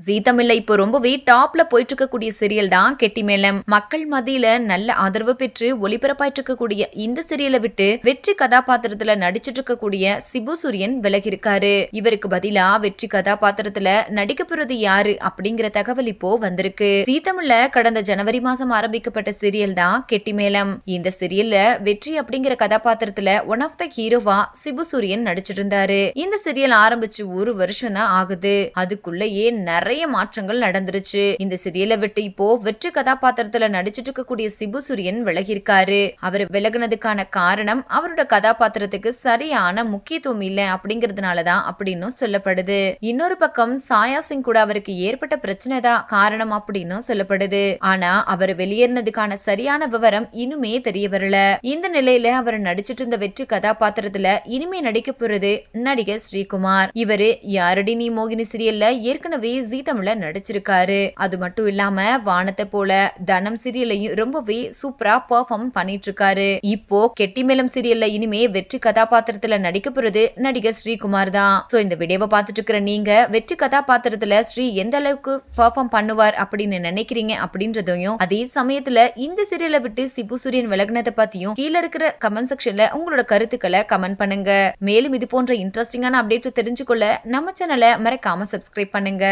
ஜீ தமிழ்ல இப்போ ரொம்பவே டாப்ல போயிட்டு இருக்கக்கூடிய சீரியல் தான் கெட்டிமேளம். மக்கள் மத்தியில நல்ல ஆதரவு பெற்று ஒளிபரப்பாயிட்டு இருக்கக்கூடிய இந்த சீரியலை விட்டு வெற்றி கதாபாத்திரத்துல நடிச்சிட்டு இருக்கக்கூடிய சிபு சூரியன் விலகி இருக்காரு. இவருக்கு பதிலா வெற்றி கதாபாத்திரத்துல நடிக்க போறது யாரு அப்படிங்கிற தகவல் இப்போ வந்திருக்கு. ஜீ தமிழ்ல கடந்த ஜனவரி மாசம் ஆரம்பிக்கப்பட்ட சீரியல் தான் கெட்டிமேளம். இந்த சீரியல்ல வெற்றி அப்படிங்கிற கதாபாத்திரத்துல ஒன் ஆஃப் த ஹீரோவா சிபு சூரியன் நடிச்சிட்டு இருந்தாரு. இந்த சீரியல் ஆரம்பிச்சு ஒரு வருஷம் தான் ஆகுது. அதுக்குள்ளேயே நிறைய மாற்றங்கள் நடந்துருச்சு. இந்த சீரியலை விட்டு இப்போ வெற்றி கதாபாத்திரத்துல நடிச்சிட்டு இருக்கக்கூடிய சிபு சூரியன் விலகிருக்காரு. அவர் விலகினதுக்கான காரணம் அவரோட கதாபாத்திரத்துக்கு சரியான முக்கியத்துவம் இல்ல அப்படிங்கறதுனாலதான் அப்படின்னு சொல்லப்படுது. இன்னொரு பக்கம் சாயா சிங் கூட அவருக்கு ஏற்பட்ட பிரச்சனை தான் காரணம் அப்படின்னு சொல்லப்படுது. ஆனா அவர் வெளியேறினதுக்கான சரியான விவரம் இனிமே தெரிய வரல. இந்த நிலையில அவர் நடிச்சிட்டு இருந்த வெற்றி கதாபாத்திரத்துல இனிமே நடிக்க போறது நடிகர் ஸ்ரீகுமார். இவரு யாரடி நீ மோகினி சீரியல்ல ஏற்கனவே ஜீ தமிழ்ல நடிச்சிருக்காரு. அது மட்டும் இல்லாம வானத்தை போல தனம் சீரியலையும் ரொம்பவே சூப்பரா பெர்ஃபார்ம் பண்ணிட்டு இருக்காரு. இப்போ கெட்டிமேளம் சீரியல்ல இனிமே வெற்றி கதாபாத்திரத்துல நடிக்க போறது நடிகர் ஸ்ரீகுமார் தான். சோ இந்த வீடியோவை பார்த்துட்டு இருக்கிற நீங்க வெற்றி கதாபாத்திரத்துல ஸ்ரீ எந்த அளவுக்கு பெர்ஃபார்ம் பண்ணுவார் அப்படின்னு நினைக்கிறீங்க அப்படின்றதையும், அதே சமயத்துல இந்த சீரியலை விட்டு சிபு சூரியன் விலகினதை பத்தியும் கீழே இருக்கிற கமெண்ட் செக்ஷன்ல உங்களோட கருத்துக்களை கமெண்ட் பண்ணுங்க. மேலும் இது போன்ற இன்ட்ரெஸ்டிங்கான அப்டேட் தெரிஞ்சுக்கொள்ள நம்ம சேனலை மறக்காம சப்ஸ்கிரைப் பண்ணுங்க.